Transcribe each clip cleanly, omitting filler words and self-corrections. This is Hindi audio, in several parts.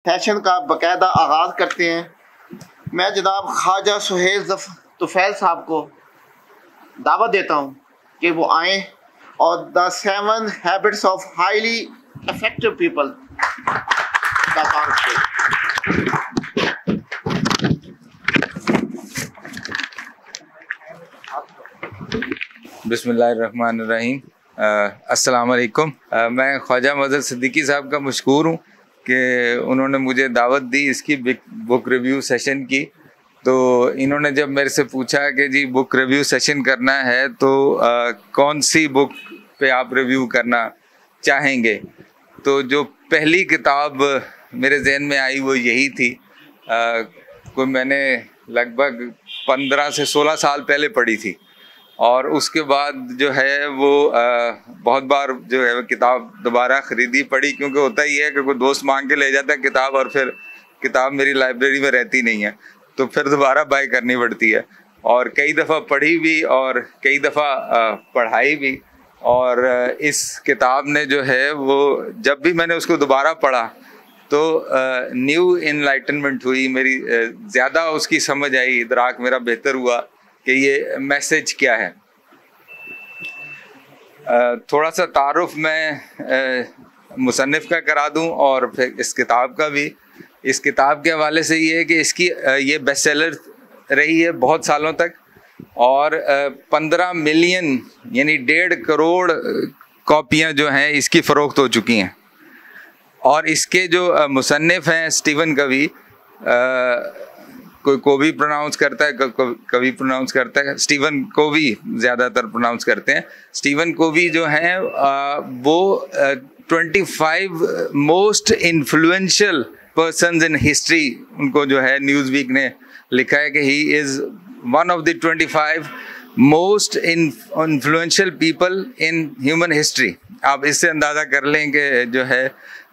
सेशन का बाकायदा आगाज़ करते हैं। मैं जनाब ख्वाजा सुहेल तुफैल साहब को दावत देता हूँ कि वो आएँ और the 7 habits of highly effective people का तारुफ करें। बिस्मिल्लाहिर्रहमानिर्रहीम। अस्सलाम वालेकुम। मैं ख्वाजा मज़हर सिद्दीकी साहब का मशकूर हूँ कि उन्होंने मुझे दावत दी इसकी बुक रिव्यू सेशन की। तो इन्होंने जब मेरे से पूछा कि जी बुक रिव्यू सेशन करना है तो कौन सी बुक पे आप रिव्यू करना चाहेंगे, तो जो पहली किताब मेरे जहन में आई वो यही थी। कोई मैंने लगभग 15 से 16 साल पहले पढ़ी थी और उसके बाद जो है वो बहुत बार जो है वो किताब दोबारा ख़रीदी पढ़ी, क्योंकि होता ही है कि कोई दोस्त मांग के ले जाता है किताब और फिर किताब मेरी लाइब्रेरी में रहती नहीं है, तो फिर दोबारा बाय करनी पड़ती है। और कई दफ़ा पढ़ी भी और कई दफ़ा पढ़ाई भी। और इस किताब ने जो है वो जब भी मैंने उसको दोबारा पढ़ा तो न्यू इनलाइटनमेंट हुई मेरी, ज़्यादा उसकी समझ आई, इदराक मेरा बेहतर हुआ कि ये मैसेज क्या है। थोड़ा सा तारुफ मैं मुसन्निफ़ का करा दूं और फिर इस किताब का भी। इस किताब के हवाले से ये है कि इसकी ये बेस्ट सेलर रही है बहुत सालों तक और 15 मिलियन यानी 1.5 करोड़ कॉपियां जो हैं इसकी फ़रोख्त हो चुकी हैं। और इसके जो मुसन्निफ़ हैं स्टीवन कवी, कोई कोवी प्रोनाउंस करता है, कभी प्रोनाउंस करता है, स्टीवन कोवी ज़्यादातर प्रोनाउंस करते हैं। स्टीवन कोवी जो हैं वो 25 most influential persons in history, उनको जो है न्यूज़ वीक ने लिखा है कि he is one of the 25 most influential people in human history. आप इससे अंदाज़ा कर लें कि जो है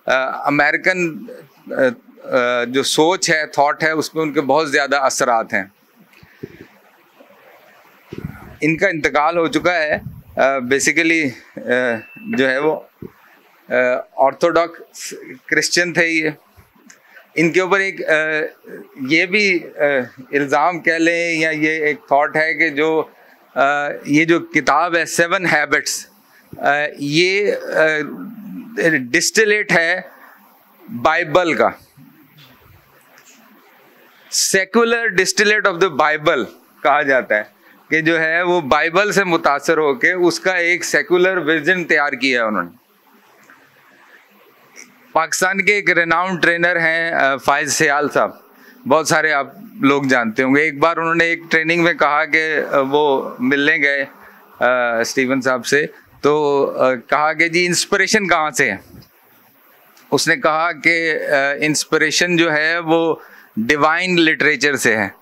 अमेरिकन जो सोच है, थॉट है, उसमें उनके बहुत ज़्यादा असरात हैं। इनका इंतकाल हो चुका है। बेसिकली जो है वो ऑर्थोडॉक्स क्रिश्चियन थे ये। इनके ऊपर एक ये भी इल्ज़ाम कह लें या ये एक थॉट है कि जो ये जो किताब है 7 हैबिट्स, ये डिस्टिलेट है बाइबल का, secular distillate of the Bible कहा जाता है, कि जो है वो बाइबल से मुतासर होके उसका एक सेकुलर वर्जन तैयार किया है उन्होंने। पाकिस्तान के एक रेनाउंड ट्रेनर हैं फायज सियाल साहब, बहुत सारे आप लोग जानते होंगे। एक बार उन्होंने एक ट्रेनिंग में कहा कि वो मिलने गए स्टीवन साहब से, तो कहा कि जी इंस्पिरेशन कहाँ से है। उसने कहा कि इंस्पिरेशन जो है वो डिवाइन लिटरेचर से है।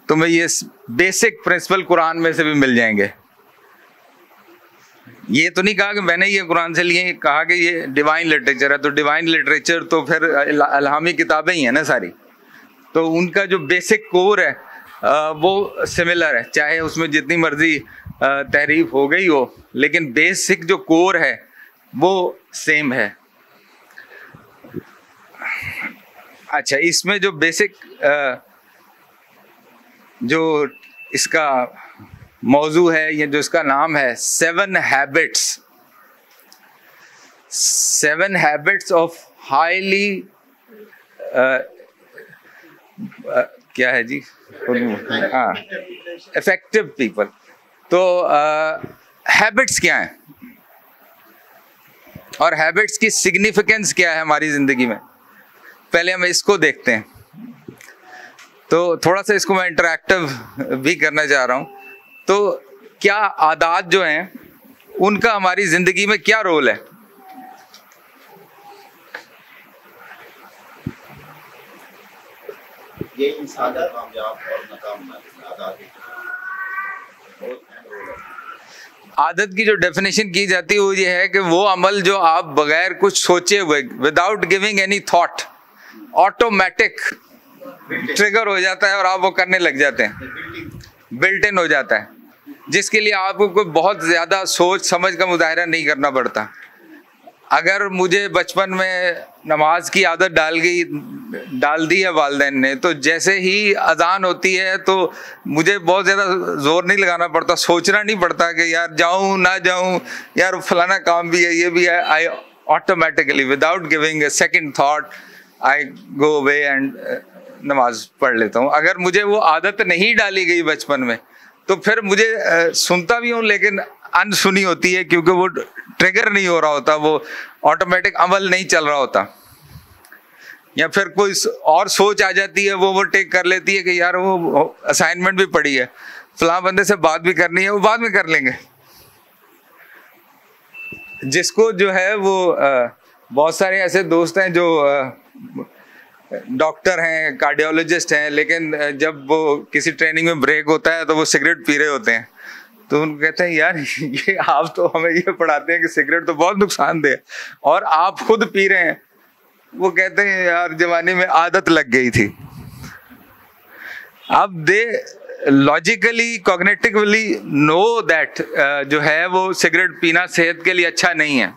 तो मैं ये बेसिक प्रिंसिपल कुरान में से भी मिल जाएंगे। ये तो नहीं कहा कि मैंने ये कुरान से लिए, कहा कि ये डिवाइन लिटरेचर है। तो डिवाइन लिटरेचर तो फिर इल्हामी किताबें ही हैं ना सारी, तो उनका जो बेसिक कोर है वो सिमिलर है, चाहे उसमें जितनी मर्जी तहरीफ हो गई हो, लेकिन बेसिक जो कोर है वो सेम है। अच्छा, इसमें जो बेसिक जो इसका मौजू है, ये जो इसका नाम है 7 हैबिट्स, 7 हैबिट्स ऑफ हाईली क्या है जी, हाँ, इफेक्टिव पीपल। तो हैबिट्स क्या हैं और हैबिट्स की सिग्निफिकेंस क्या है हमारी ज़िंदगी में, पहले हम इसको देखते हैं। तो थोड़ा सा इसको मैं इंटरैक्टिव भी करना चाह रहा हूँ। तो क्या आदात जो हैं उनका हमारी ज़िंदगी में क्या रोल है? ये इंसान का कामयाब और नाकाम आदत की जो डेफिनेशन की जाती है वो ये है कि वो अमल जो आप बगैर कुछ सोचे हुए, without giving any thought, automatic trigger हो जाता है और आप वो करने लग जाते हैं, बिल्ट इन हो जाता है, जिसके लिए आपको कोई बहुत ज़्यादा सोच समझ का मुजाहरा नहीं करना पड़ता। अगर मुझे बचपन में नमाज की आदत डाल दी है वालिदैन ने, तो जैसे ही अजान होती है तो मुझे बहुत ज़्यादा जोर नहीं लगाना पड़ता, सोचना नहीं पड़ता कि यार जाऊं ना जाऊं, यार फलाना काम भी है, ये भी है। I automatically without giving a second thought I go away and नमाज पढ़ लेता हूँ। अगर मुझे वो आदत नहीं डाली गई बचपन में तो फिर मुझे सुनता भी हूँ लेकिन अनसुनी होती है, क्योंकि वो ट्रिगर नहीं हो रहा होता, वो ऑटोमेटिक अमल नहीं चल रहा होता, या फिर कोई और सोच आ जाती है, वो टेक कर लेती है कि यार वो असाइनमेंट भी पड़ी है, फलां बंदे से बात भी करनी है, वो बाद में कर लेंगे। जिसको जो है वो बहुत सारे ऐसे दोस्त हैं जो डॉक्टर हैं, कार्डियोलॉजिस्ट हैं, लेकिन जब वो किसी ट्रेनिंग में ब्रेक होता है तो वो सिगरेट पी रहे होते हैं, तो उनको कहते हैं यार ये आप तो हमें ये पढ़ाते हैं कि सिगरेट तो बहुत नुकसानदेह है और आप खुद पी रहे हैं। वो कहते हैं यार जवानी में आदत लग गई थी। अब दे लॉजिकली कॉग्निटिवली नो दैट जो है वो सिगरेट पीना सेहत के लिए अच्छा नहीं है,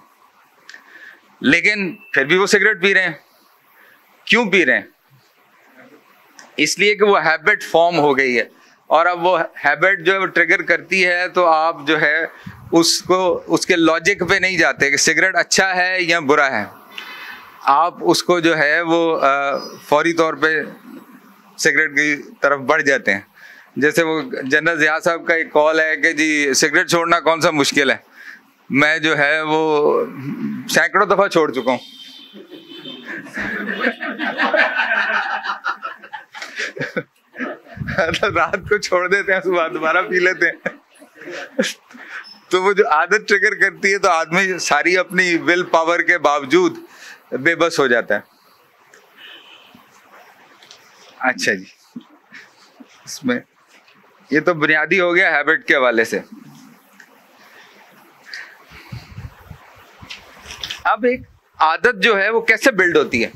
लेकिन फिर भी वो सिगरेट पी रहे हैं। क्यों पी रहे हैं? इसलिए कि वो हैबिट फॉर्म हो गई है, और अब वो हैबिट जो है वो ट्रिगर करती है, तो आप जो है उसको उसके लॉजिक पे नहीं जाते कि सिगरेट अच्छा है या बुरा है। आप उसको जो है वो फौरी तौर पे सिगरेट की तरफ बढ़ जाते हैं। जैसे वो जनरल ज़िया साहब का एक कॉल है कि जी सिगरेट छोड़ना कौन सा मुश्किल है, मैं जो है वो सैकड़ों दफ़ा छोड़ चुका हूँ। तो रात को छोड़ देते हैं, सुबह दोबारा पी लेते हैं। तो वो जो आदत ट्रिगर करती है तो आदमी सारी अपनी विल पावर के बावजूद बेबस हो जाता है। अच्छा जी, इसमें ये तो बुनियादी हो गया हैबिट के हवाले से। अब एक आदत जो है वो कैसे बिल्ड होती है?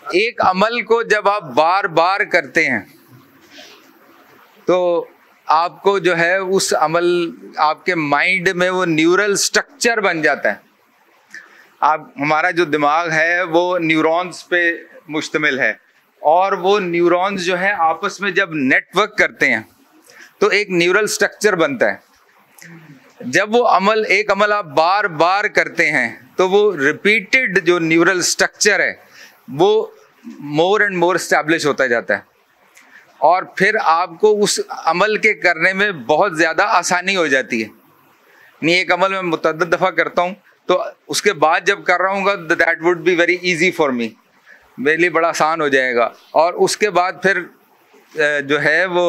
एक अमल को जब आप बार बार करते हैं तो आपको जो है उस अमल, आपके माइंड में वो न्यूरल स्ट्रक्चर बन जाता है। हमारा जो दिमाग है वो न्यूरॉन्स पे मुश्तमिल है, और वो न्यूरॉन्स जो है आपस में जब नेटवर्क करते हैं तो एक न्यूरल स्ट्रक्चर बनता है। जब वो एक अमल आप बार बार करते हैं तो वो रिपीटेड जो न्यूरल स्ट्रक्चर है वो मोर एंड मोर एस्टैब्लिश होता जाता है, और फिर आपको उस अमल के करने में बहुत ज़्यादा आसानी हो जाती है। नहीं, एक अमल मैं मुतअद्दिद दफ़ा करता हूँ तो उसके बाद जब कर रहा हूँ that would be very easy for me, मेरे लिए बड़ा आसान हो जाएगा। और उसके बाद फिर जो है वो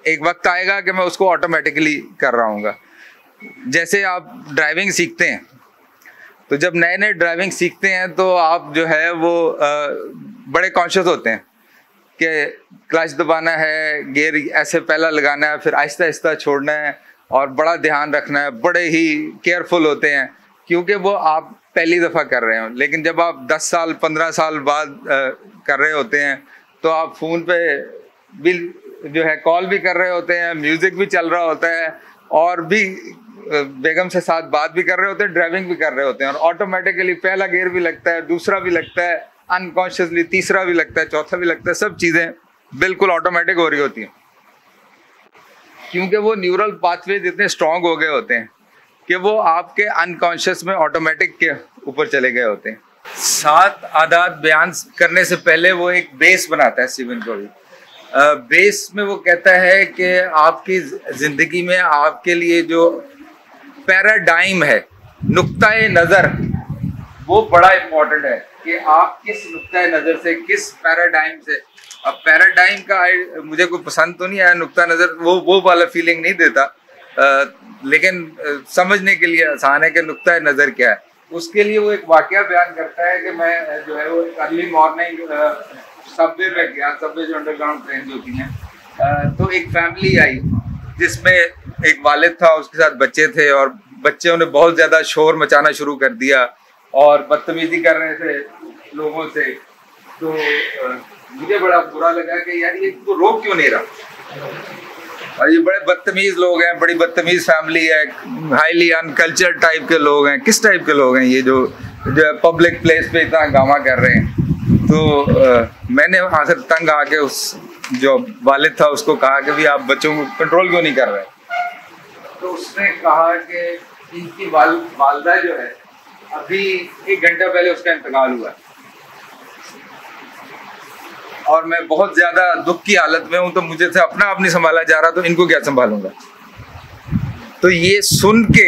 एक वक्त आएगा कि मैं उसको ऑटोमेटिकली कर रहा हूँगा। जैसे आप ड्राइविंग सीखते हैं, तो जब नए नए ड्राइविंग सीखते हैं तो आप जो है वो बड़े कॉन्शियस होते हैं कि क्लच दबाना है, गियर ऐसे पहला लगाना है, फिर आहिस्ता आहिस्ता छोड़ना है, और बड़ा ध्यान रखना है, बड़े ही केयरफुल होते हैं क्योंकि वो आप पहली दफ़ा कर रहे हो। लेकिन जब आप 10 साल 15 साल बाद कर रहे होते हैं तो आप फ़ोन पे भी जो है कॉल भी कर रहे होते हैं, म्यूज़िक भी चल रहा होता है, और भी बेगम से साथ बात भी कर रहे होते हैं, ड्राइविंग भी कर रहे होते हैं, और ऑटोमेटिकली पहला गियर भी लगता है, दूसरा भी लगता है, अनकॉन्शियसली तीसरा भी लगता है, चौथा भी लगता है। सब चीज़ें बिल्कुल ऑटोमेटिक हो रही होती हैं क्योंकि वो न्यूरल पाथवेज इतने स्ट्रॉन्ग हो गए होते हैं कि वो आपके अनकॉन्शियस में ऑटोमेटिक के ऊपर चले गए होते हैं। 7 आदात बयान करने से पहले वो एक बेस बनाता है स्टीवन कोवी। बेस में वो कहता है कि आपकी ज़िंदगी में आपके लिए जो पैराडाइम है, नुक्ताए नज़र, वो बड़ा इम्पोर्टेंट है कि आप किस नुक्ताए नज़र से, किस पैराडाइम से। अब पैराडाइम का मुझे कोई पसंद तो नहीं आया, नुक्ता नज़र वो वाला फीलिंग नहीं देता, लेकिन समझने के लिए आसान है कि नुक्ता नज़र क्या है। उसके लिए वो एक वाकया बयान करता है कि मैं जो है वो अर्ली मॉर्निंग सबवे में गया, सबवे जो अंडरग्राउंड ट्रेन होती हैं, तो एक फैमिली आई जिसमें एक वालिद था, उसके साथ बच्चे थे, और बच्चों ने बहुत ज़्यादा शोर मचाना शुरू कर दिया और बदतमीजी कर रहे थे लोगों से। तो मुझे बड़ा बुरा लगा कि यार ये तो रोक क्यों नहीं रहा। और ये बड़े बदतमीज लोग हैं, बड़ी बदतमीज फैमिली है, हाईली अनकल्चर टाइप के लोग हैं। किस टाइप के लोग हैं ये जो पब्लिक प्लेस पे इतना हंगामा कर रहे हैं? तो मैंने आखिर तंग आके उस जो वालिद था उसको कहा कि भी आप बच्चों को कंट्रोल क्यों नहीं कर रहे? तो उसने कहा कि इनकी वालदा जो है अभी 1 घंटा पहले उसका इंतकाल हुआ और मैं बहुत ज्यादा दुख की हालत में हूं, तो मुझे से अपना आप नहीं संभाला जा रहा, तो इनको क्या संभालूंगा? तो ये सुन के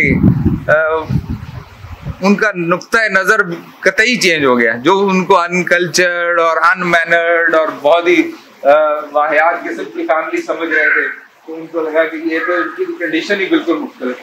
उनका नुक्ता नजर कतई चेंज हो गया। जो उनको अनकल्चर्ड और अनमैनर्ड और बहुत ही वाहियात किस्म की फैमिली समझ रहे थे, तो उनको लगा कि ये तो इनकी कंडीशन ही बिल्कुल मुख्तलिफ।